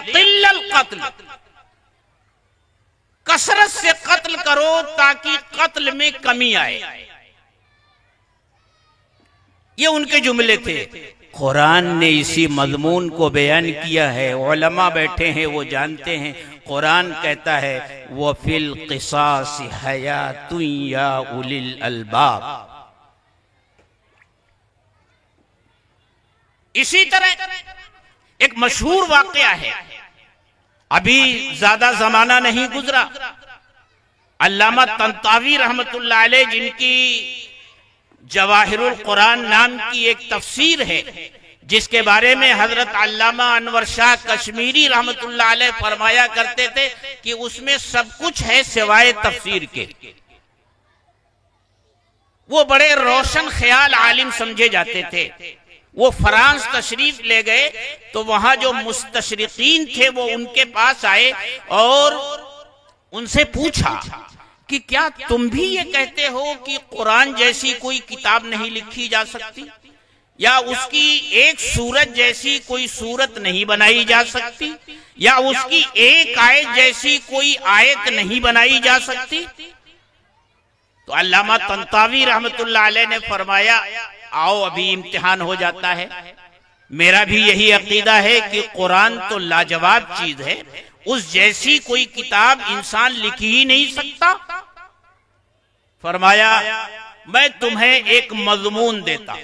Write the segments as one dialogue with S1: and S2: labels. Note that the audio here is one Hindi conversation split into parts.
S1: लियक़िल्लल क़त्ल, कसरत से कत्ल करो ताकि कत्ल में कमी आए। ये उनके जुमले थे। कुरान ने इसी मजमून को बयान किया है। उलमा बैठे हैं, वो जानते हैं। कुरान कहता है वफ़िल क़िसास हयातुन या उलिल अलबाब। इसी तरह एक मशहूर वाक़या है, अभी ज्यादा जमाना नहीं गुजरा, अल्लामा तंतावी रहमतुल्लाह अलैह जिनकी जवाहिरुल कुरान नाम की एक तफसीर है, जिसके बारे में हजरत अल्लामा अनवर शाह कश्मीरी रहमतुल्लाह अलैह फरमाया करते थे कि उसमें सब कुछ है सिवाय तफसीर के। वो बड़े रोशन ख्याल आलिम समझे जाते थे। वो फ्रांस तशरीफ ले गए तो वहां जो मुस्तशरिकीन थे वो उनके पास आए और उनसे पूछा कि क्या तुम भी ये कहते हो कि कुरान जैसी कोई किताब नहीं लिखी जा सकती, या उसकी एक सूरत जैसी कोई सूरत नहीं बनाई जा सकती, या उसकी एक आयत जैसी कोई आयत नहीं बनाई जा सकती? तो अल्लामा तंतावी रहमतुल्लाह अलैह ने फरमाया आओ अभी इम्तिहान हो जाता है। मेरा भी यही अकीदा है कि कुरान तो लाजवाब चीज है, उस जैसी कोई किताब इंसान लिख ही नहीं सकता। फरमाया मैं तुम्हें एक मजमून देता हूं,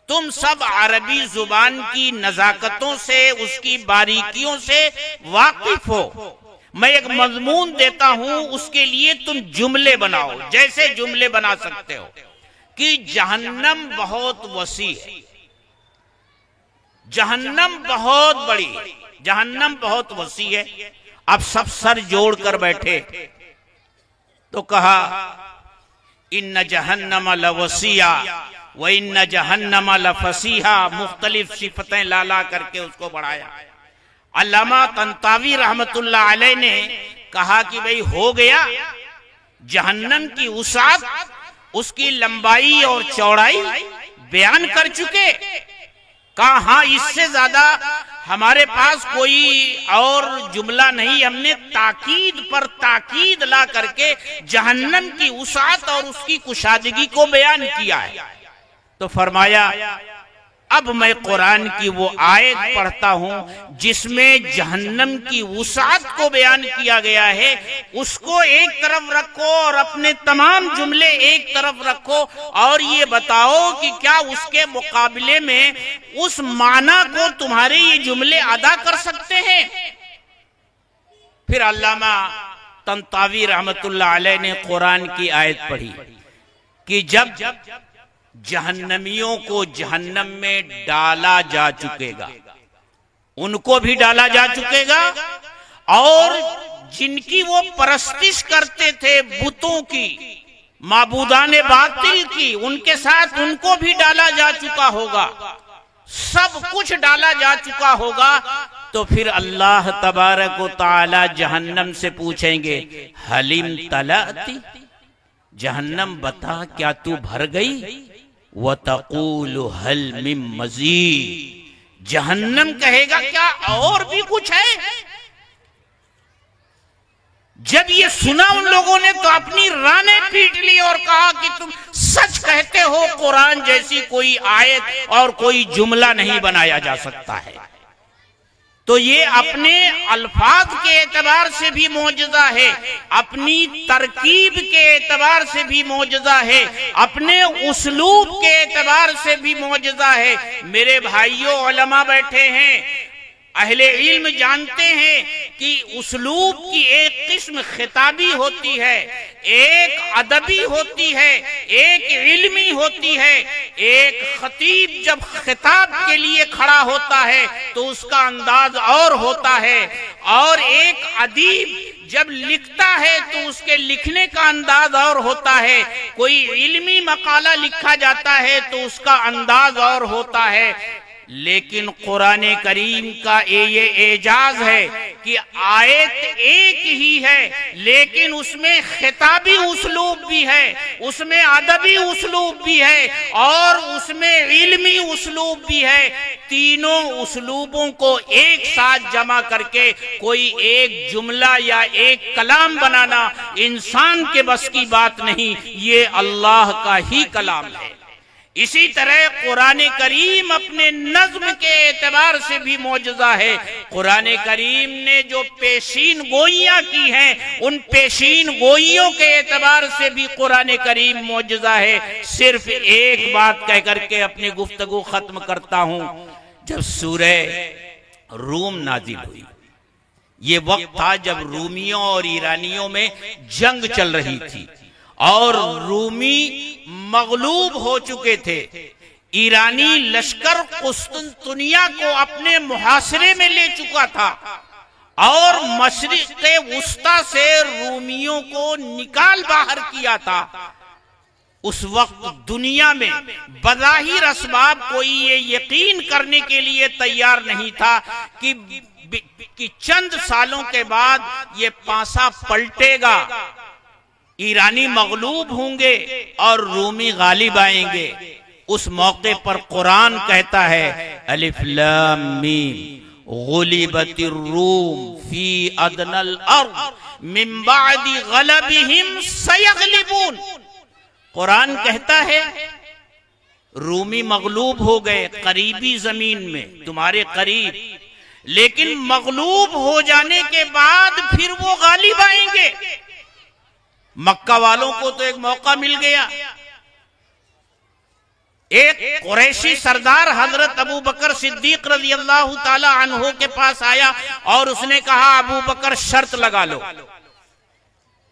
S1: तुम सब अरबी जुबान की नजाकतों से, उसकी बारीकियों से वाकिफ हो। मैं एक मजमून देता हूं, उसके लिए तुम जुमले बनाओ। जैसे जुमले बना सकते हो कि जहन्नम बहुत वसी है, जहन्नम बहुत बड़ी है, जहन्नम बहुत वसी है। अब सब सर जोड़कर बैठे तो कहा इन्न जहन्नम लवसिया व इन्न जहन्नम लफसीहा, मुख्तलिफ सिफतें ला करके उसको बढ़ाया। अल्लामा तंतावी रहमतुल्लाह अलैह ने कहा कि भाई हो गया, जहन्नम की उसात, उसकी लंबाई और चौड़ाई बयान कर चुके। कहा हाँ, इससे ज्यादा हमारे पास कोई और जुमला नहीं। हमने ताकीद पर ताकीद ला करके जहन्नम की उसात और उसकी कुशादगी को बयान किया है। तो फरमाया अब मैं कुरान की वो आयत पढ़ता हूं जिसमें जहन्नम की वुसात को बयान किया गया है, उसको एक तरफ रखो और अपने तमाम जुमले एक तरफ रखो और ये बताओ कि क्या उसके मुकाबले में उस माना को तुम्हारे ये जुमले अदा कर सकते हैं। फिर अल्लामा तंतावी रहमतुल्लाह अलैह ने कुरान की आयत पढ़ी कि जब जहन्नमियों को जहन्नम में डाला जा चुकेगा, उनको भी डाला जा चुकेगा, और जिनकी वो परस्तिश करते थे बुतों की, माबूदाने बातिल की, उनके साथ उनको भी डाला जा चुका होगा। सब कुछ डाला जा चुका होगा। तो फिर अल्लाह तबारक व तआला जहन्नम से पूछेंगे हलीम तलाती, जहन्नम बता क्या तू भर गई? व तक़ूलु हल मिन मज़ीद, जहन्नम कहेगा क्या और भी कुछ है? जब ये सुना उन लोगों ने तो अपनी रानें पीट ली और कहा कि तुम सच कहते हो, कुरान जैसी कोई आयत और कोई जुमला नहीं बनाया जा सकता है। तो ये अपने अल्फाज के एतबार से भी मौजज़ा है, अपनी तरकीब के एतबार से भी मौजज़ा है, अपने उसलूब के एतबार से भी मौजज़ा है। मेरे भाइयों उलमा बैठे हैं, अहले इल्म जानते हैं कि उसलूब की एक किस्म खिताबी होती है, एक अदबी होती है, एक इल्मी होती है। एक खतीब जब खिताब के लिए खड़ा होता है तो उसका अंदाज और होता है, और एक अदीब जब लिखता है तो उसके लिखने का अंदाज और होता है। कोई इल्मी मकाला लिखा जाता है तो उसका अंदाज और होता है। लेकिन कुरान करीम का ये एजाज है कि आयत एक ही है लेकिन उसमें खिताबी उस्लूब भी है, उसमें अदबी उस्लूब भी है और उसमें इल्मी उस्लूब भी है। तीनों उस्लूबों को एक साथ जमा करके कोई एक जुमला या एक कलाम बनाना इंसान के बस की बात नहीं, ये अल्लाह का ही कलाम है। इसी तरह कुरान करीम अपने नज्म के एतबार से भी मौजज़ा है। कुरान करीम ने जो पेशीन गोइयां की हैं, उन पेशीन गोइयों के एतबार से भी कुरान करीम मौजज़ा है। सिर्फ एक बात कह करके अपनी गुफ्तगू खत्म करता हूं। जब सूरह रूम नाजिल हुई, ये वक्त था जब रूमियों और ईरानियों में जंग चल रही थी और रूमी मगलूब हो चुके थे। ईरानी लश्कर कुस्तुनतुनिया को अपने मुहासरे में ले चुका था और मशरिक़े वुस्ता से रूमियों को निकाल बाहर किया था। उस वक्त दुनिया में बज़ाहिर असबाब कोई ये यकीन करने के लिए तैयार नहीं था कि चंद सालों के बाद ये पासा पलटेगा, ईरानी मगलूब होंगे और रूमी गालिब आएंगे। उस मौके पर कुरान कहता है अलिफ लाम मीम गुलिबतिर रूम फी अदनल अर्द मिन बादी गलबिहिम सयगलिबून। कुरान कहता है रूमी मगलूब हो गए करीबी जमीन में, तुम्हारे करीब, लेकिन मगलूब हो जाने के बाद फिर वो गालिब आएंगे। मक्का वालों को तो एक मौका मिल गया। एक कुरैशी सरदार हजरत अबू बकर सिद्दीक रज़ी अल्लाह ताला अन्हो के पास आया और उसने कहा अबू बकर शर्त लगा लो,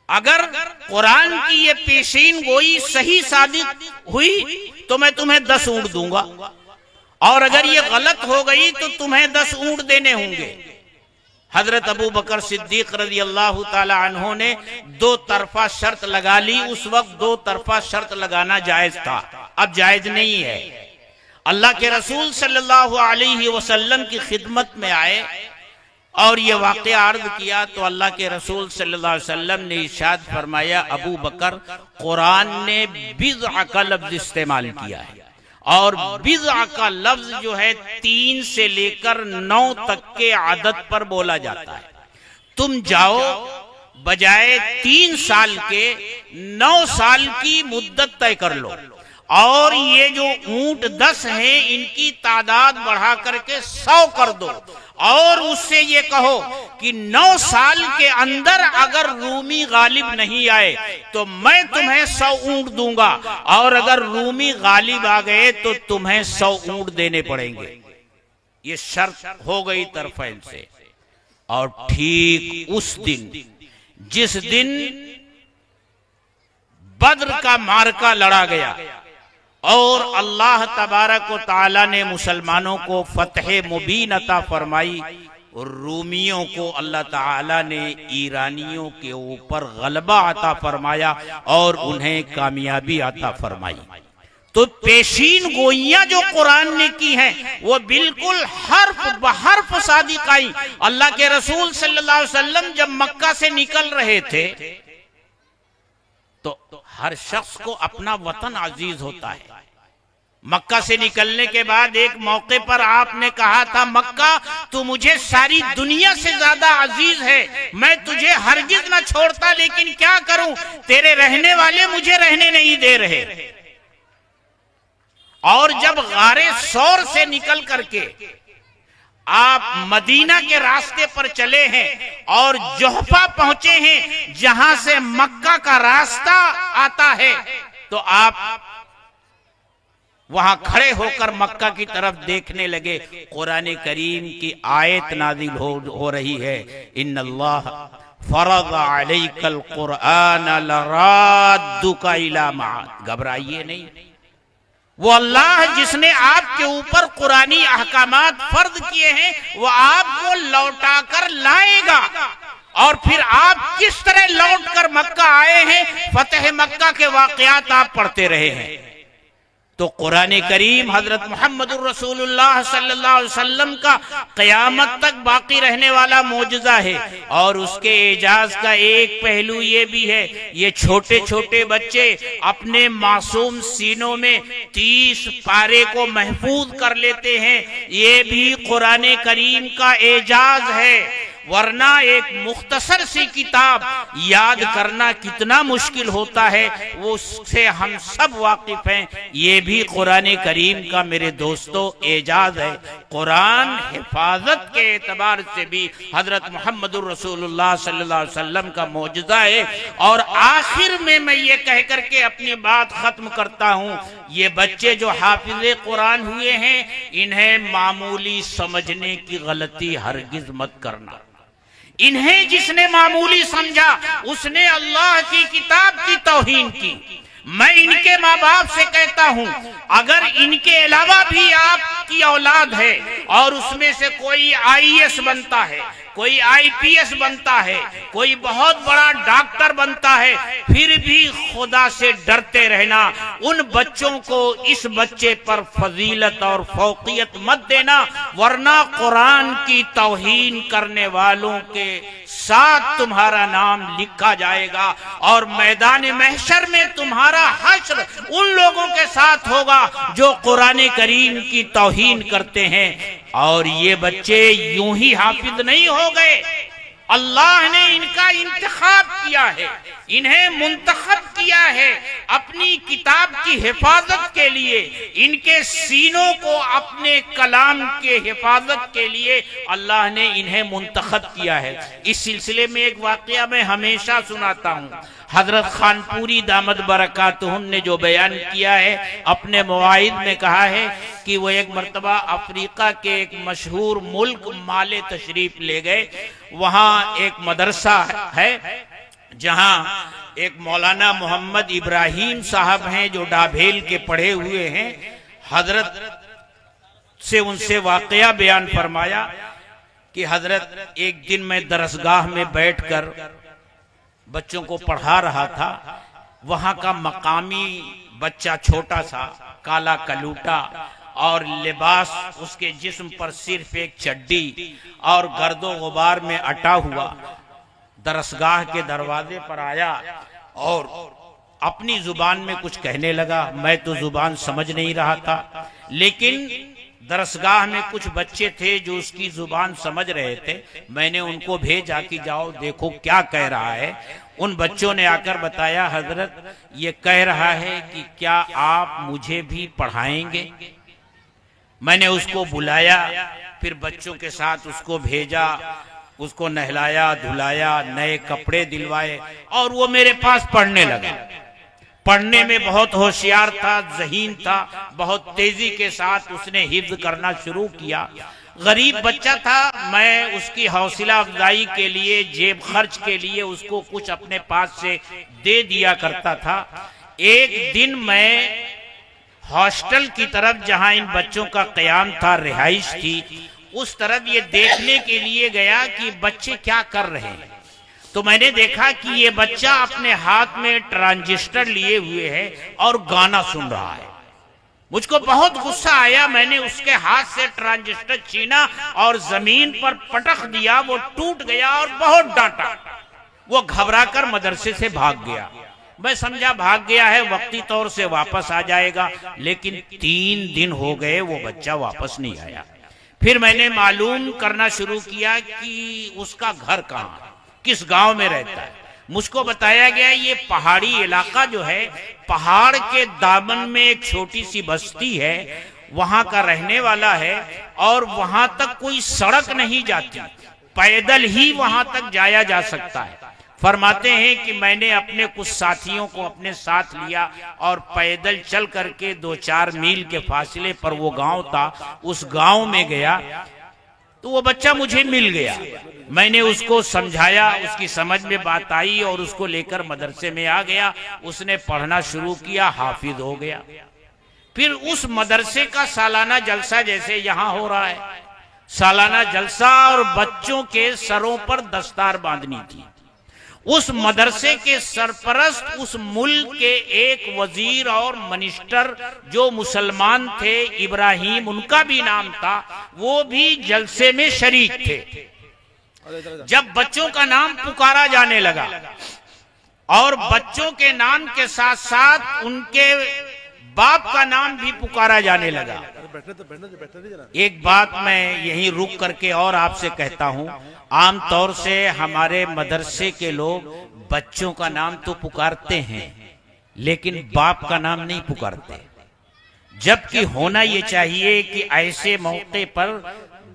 S1: अगर कुरान की ये पेशीन गोई सही साबित हुई तो मैं तुम्हें 10 ऊंट दूंगा और अगर ये गलत हो गई तो तुम्हें 10 ऊंट देने होंगे। हजरत अबू बकर सिद्दीक रज़ी अल्लाह ताला अन्हो ने 2 तरफा शर्त लगा ली। उस वक्त 2 तरफा शर्त लगाना जायज था, अब जायज नहीं है। अल्लाह के रसूल सल्लल्लाहु अलैहि वसल्लम की खिदमत में आए और ये वाक़या अर्ज किया तो अल्लाह के रसूल सल्लल्लाहु अलैहि वसल्लम ने इरशाद फरमाया अबू बकर, कुरान ने बिज़अ का लफ्ज इस्तेमाल किया है और बिज़अ का लफ्ज जो है 3 से लेकर 9 तक के आदत पर बोला जाता है। तुम जाओ बजाय 3 साल के 9 साल की मुद्दत तय कर लो और ये जो ऊंट 10 हैं इनकी तादाद बढ़ा करके 100 कर दो और उससे ये कहो कि 9 साल के अंदर अगर रूमी गालिब नहीं आए तो मैं तुम्हें 100 ऊंट दूंगा और अगर रूमी गालिब आ गए तो तुम्हें 100 ऊंट देने पड़ेंगे। ये शर्त हो गई तरफैन से। और ठीक उस दिन जिस दिन बद्र का मार्का लड़ा गया और अल्लाह तबारक व तआला ने मुसलमानों को फतह मुबीन अता फरमाई और रूमियों को अल्लाह ताला ने ईरानियों के ऊपर गलबा अता फरमाया और उन्हें कामयाबी अता फरमाई। तो पेशीन गोइयां जो कुरान ने की हैं वो बिल्कुल हर्फ बहर्फ सादिक आई। अल्लाह के रसूल सल्लल्लाहु अलैहि वसल्लम जब मक्का से निकल रहे थे तो हर शख्स को अपना वतन अजीज होता है। मक्का से निकलने के बाद एक मौके पर आपने कहा था मक्का तू मुझे सारी दुनिया से ज्यादा अजीज है, मैं तुझे हरगिज न छोड़ता, लेकिन क्या करूं तेरे रहने वाले मुझे रहने नहीं दे रहे। और जब गारे सौर से निकल करके आप मदीना के रास्ते पर चले हैं और जोहफा पहुंचे हैं जहां से मक्का का रास्ता आता है, तो आप वहां खड़े होकर मक्का की तरफ देखने लगे। कुरान करीम की आयत नाजिल हो रही है इन्नल्लाह फरज़ अलैकल कुरआन लराद्दुका इला माद। घबराइए नहीं, वो अल्लाह जिसने आपके ऊपर कुरानी अहकामात फर्ज किए हैं वो आपको लौटा कर लाएगा। और फिर आप किस तरह लौट कर मक्का आए हैं, फतेह मक्का के वाकयात आप पढ़ते रहे हैं। तो कुरान करीम हजरत मोहम्मद रसूलुल्लाह सल्लल्लाहु अलैहि वसल्लम का क़यामत तक बाकी रहने वाला मौजज़ा है। और उसके एजाज का एक पहलू ये भी है, ये छोटे छोटे बच्चे अपने मासूम सीनों में 30 पारे को महफूज कर लेते हैं, ये भी कुरान करीम का एजाज है। वरना एक मुख्तसर सी किताब याद करना कितना मुश्किल होता है, वो उससे हम सब वाकिफ हैं। ये भी कुरान करीम का मेरे दोस्तों एजाज है। कुरान हिफाजत के एतबार से भी हजरत मोहम्मद रसूलुल्लाह सल्लल्लाहु अलैहि वसल्लम का मौजज़ा है। और आखिर में मैं ये कह करके अपनी बात खत्म करता हूँ, ये बच्चे जो हाफिज़े कुरान हुए हैं, इन्हें मामूली समझने की गलती हरगिज मत करना। इन्हें जिसने मामूली समझा उसने अल्लाह की किताब की तौहीन की। मैं इनके माँ बाप से कहता हूँ, अगर इनके अलावा भी आपकी औलाद है और उसमें से कोई IAS बनता है, कोई IPS बनता है, कोई बहुत बड़ा डॉक्टर बनता है, फिर भी खुदा से डरते रहना। उन बच्चों को इस बच्चे पर फजीलत और फौकियत मत देना, वरना कुरान की तौहीन करने वालों के साथ तुम्हारा नाम लिखा जाएगा और मैदान महशर में तुम्हारा हश्र उन लोगों के साथ होगा जो कुरान करीम की तौहीन करते हैं। और ये बच्चे यूं ही हाफिज नहीं हो गए, अल्लाह ने इनका इंतखाब किया है, इन्हें मुंतखब किया है अपनी किताब की हिफाजत के लिए, इनके सीनों को अपने कलाम के हिफाजत के लिए अल्लाह ने इन्हें मुंतखब किया है। इस सिलसिले में एक वाकया मैं हमेशा सुनाता हूँ। हजरत खानपुरी दामद बरकातुहुम ने जो बयान किया है, अपने मवाइद में कहा है कि वो एक मर्तबा अफ्रीका के एक मशहूर मुल्क माले तशरीफ ले गए। वहाँ एक मदरसा है जहाँ एक मौलाना मोहम्मद इब्राहिम साहब हैं जो डाभेल के पढ़े हुए हैं। हजरत से उनसे वाकया बयान फरमाया कि हजरत, एक दिन मैं दरसगाह में बैठकर बच्चों को पढ़ा रहा था। वहां का मकामी बच्चा छोटा सा काला कलूटा और लिबास उसके जिस्म पर सिर्फ एक चड्डी और गर्दो गुबार में अटा हुआ दरसगाह के दरवाजे पर आया और अपनी जुबान में कुछ कहने लगा। मैं तो जुबान समझ नहीं रहा था, लेकिन दरसगाह में कुछ बच्चे थे जो उसकी जुबान समझ रहे थे। मैंने उनको भेजा कि जाओ देखो क्या कह रहा है। उन बच्चों ने आकर बताया, हजरत ये कह रहा है कि क्या आप मुझे भी पढ़ाएंगे। मैंने उसको बुलाया, फिर बच्चों के साथ उसको भेजा, उसको नहलाया धुलाया, नए कपड़े दिलवाए और वो मेरे पास पढ़ने लगा। पढ़ने में बहुत होशियार था, ज़हीन था, बहुत तेजी के साथ उसने हिफ्ज करना शुरू किया। गरीब बच्चा था, मैं उसकी हौसला अफजाई के लिए, जेब खर्च के लिए उसको कुछ अपने पास से दे दिया करता था। एक दिन मैं हॉस्टल की तरफ, जहां इन बच्चों का क़याम था, रिहाइश थी, उस तरफ ये देखने के लिए गया कि बच्चे क्या कर रहे हैं। तो मैंने देखा कि ये बच्चा अपने हाथ में ट्रांजिस्टर लिए हुए है और गाना सुन रहा है। मुझको बहुत गुस्सा आया, मैंने उसके हाथ से ट्रांजिस्टर छीना और जमीन पर पटक दिया। वो टूट गया और बहुत डांटा। वो घबराकर मदरसे से भाग गया। मैं समझा भाग गया है, वक्ती तौर से वापस आ जाएगा, लेकिन 3 दिन हो गए वो बच्चा वापस नहीं आया। फिर मैंने मालूम करना शुरू किया कि उसका घर कहाँ है, किस गांव में रहता है। मुझको बताया गया ये पहाड़ी इलाका जो है, पहाड़ के दामन में एक छोटी सी बस्ती है, वहां का रहने वाला है और वहां तक कोई सड़क नहीं जाती, पैदल ही वहां तक जाया जा सकता है। फरमाते हैं कि मैंने अपने कुछ साथियों को अपने साथ लिया और पैदल चल करके 2-4 मील के फासले पर वो गांव था, उस गांव में गया तो वो बच्चा मुझे मिल गया। मैंने उसको समझाया, उसकी समझ में बात आई और उसको लेकर मदरसे में आ गया। उसने पढ़ना शुरू किया, हाफिज हो गया। फिर उस मदरसे का सालाना जलसा जैसे यहाँ हो रहा है, सालाना जलसा, और बच्चों के सरों पर दस्तार बांधनी थी। उस मदरसे के सरपरस्त उस मुल्क के एक वजीर और मिनिस्टर जो मुसलमान थे, इब्राहिम उनका भी नाम था, वो भी जलसे में शरीक थे। जब बच्चों का नाम पुकारा जाने लगा और बच्चों के नाम के साथ साथ उनके बाप का नाम भी पुकारा जाने लगा, एक बात मैं यहीं रुक करके और आपसे कहता हूं, आमतौर से हमारे मदरसे के लोग बच्चों का नाम तो पुकारते हैं लेकिन बाप का नाम नहीं पुकारते, जबकि होना ये चाहिए कि ऐसे मौके पर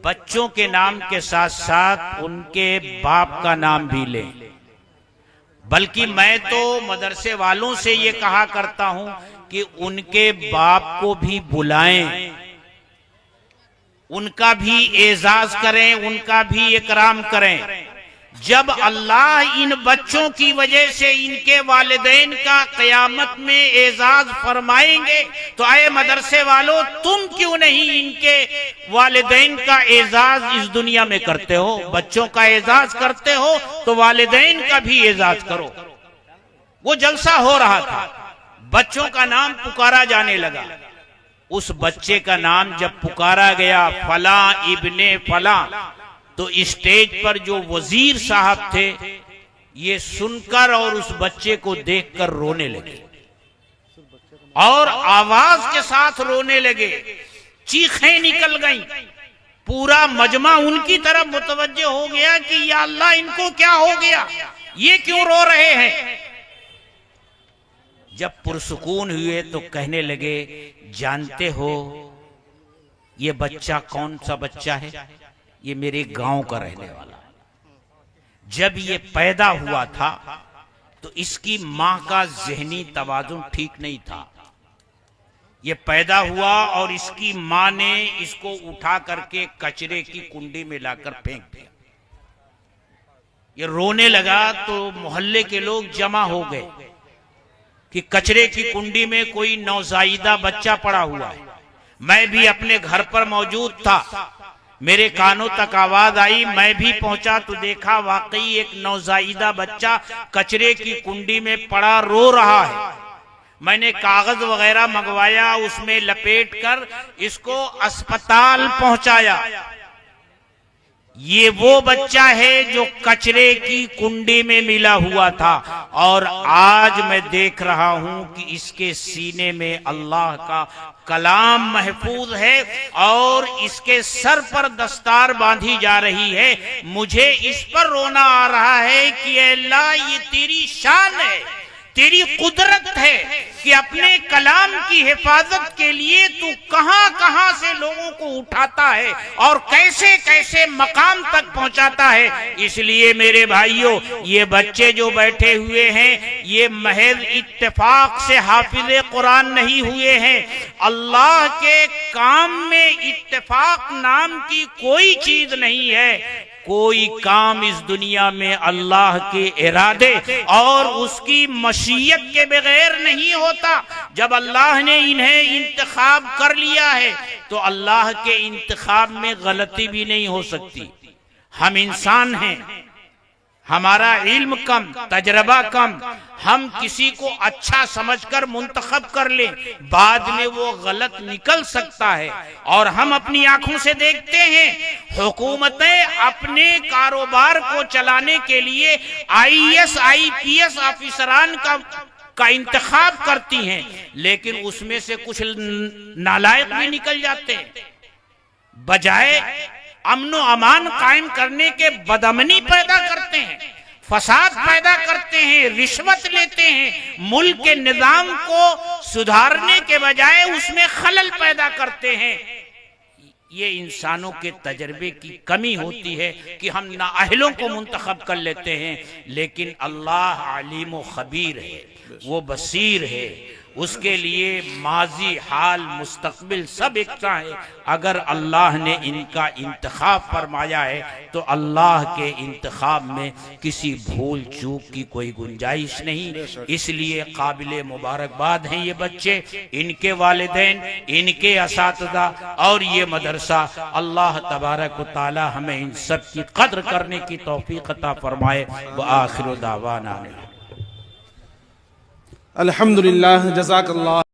S1: बच्चों के नाम के साथ साथ उनके बाप का नाम भी लें। बल्कि मैं तो मदरसे वालों से ये कहा करता हूं कि उनके बाप को भी बुलाएं, उनका भी एजाज करें, उनका भी इकराम करें। जब अल्लाह इन बच्चों की वजह से इनके वालिदैन का क़यामत में एजाज फरमाएंगे तो आए मदरसे वालों, तुम क्यों नहीं इनके वालिदैन का एजाज इस दुनिया में करते हो? बच्चों का एजाज करते हो तो वालिदैन का भी एजाज करो। वो जलसा हो रहा था, बच्चों का नाम पुकारा जाने लगा। उस बच्चे का नाम जब पुकारा गया, फला इब्ने फला, तो स्टेज पर जो वजीर साहब थे ये सुनकर और उस बच्चे को देखकर रोने लगे और आवाज के साथ रोने लगे, चीखें निकल गईं। पूरा मजमा उनकी तरफ मुतवज्जो हो गया कि या अल्लाह, इनको क्या हो गया, ये क्यों रो रहे हैं? जब पुरसुकून हुए तो कहने लगे, जानते हो ये बच्चा कौन सा बच्चा है? ये मेरे गांव का रहने वाला है। जब ये पैदा हुआ था तो इसकी मां का ज़हनी तवाज़ुन ठीक नहीं था। ये पैदा हुआ और इसकी मां ने इसको उठा करके कचरे की कुंडी में लाकर फेंक दिया। ये रोने लगा तो मोहल्ले के लोग जमा हो गए कि कचरे की कुंडी में कोई नौज़ायदा बच्चा पड़ा हुआ है। मैं भी अपने घर पर मौजूद था, मेरे कानों तक आवाज आई, मैं भी पहुंचा तो देखा वाकई एक नौज़ायदा बच्चा कचरे की कुंडी में पड़ा रो रहा है। मैंने कागज वगैरह मंगवाया, उसमें लपेटकर इसको अस्पताल पहुंचाया। ये वो बच्चा है जो कचरे की कुंडी में मिला हुआ था और आज मैं देख रहा हूं कि इसके सीने में अल्लाह का कलाम महफूज है और इसके सर पर दस्तार बांधी जा रही है। मुझे इस पर रोना आ रहा है कि अल्लाह, ये तेरी शान है, तेरी कुदरत है कि अपने कलाम की हिफाजत के लिए तू कहां कहां से लोगों को उठाता है और कैसे कैसे मकाम तक पहुंचाता है। इसलिए मेरे भाइयों, ये बच्चे जो बैठे हुए हैं ये महज इत्तेफाक से हाफिज़े कुरान नहीं हुए हैं। अल्लाह के काम में इत्तेफाक नाम की कोई चीज नहीं है। कोई काम इस दुनिया में अल्लाह के इरादे और उसकी मशीयत के बगैर नहीं होता। जब अल्लाह ने इन्हें इंतखाब कर लिया है तो अल्लाह के इंतखाब में गलती भी नहीं हो सकती। हम इंसान हैं, हमारा इल्म कम, तजर्बा कम, हम किसी को अच्छा समझकर मुंतखब कर लें, बाद में वो गलत निकल सकता है। और हम अपनी आंखों से देखते हैं हुकूमतें अपने कारोबार को चलाने के लिए IAS IPS ऑफिसरान का इंतखाब करती हैं, लेकिन उसमें से कुछ नालायक भी निकल जाते हैं। बजाय अमनो अमान कायम करने के बदअमनी पैदा करते हैं, फसाद पैदा करते हैं, रिश्वत लेते हैं, मुल्क के निजाम को सुधारने के बजाय उसमें खलल पैदा करते हैं। ये इंसानों के तजर्बे की कमी होती है कि हम नाअहलों को मुंतखब कर लेते हैं, लेकिन अल्लाह अलीम व खबीर है, वो बसीर है, उसके लिए माजी, हाल, मुस्तकबिल सब एक सा है। अगर अल्लाह ने इनका इंतखाब फरमाया है तो अल्लाह के इंतखाब में किसी भूल चूक की कोई गुंजाइश नहीं। इसलिए काबिल मुबारकबाद हैं ये बच्चे, इनके वालिदैन, इनके असातिज़ा और ये मदरसा। अल्लाह तबारक व तआला हमें इन सब की कद्र करने की तौफीक अता फरमाए। व आखिर दावाना
S2: अल्हम्दुलिल्लाह, जज़ाकल्लाह।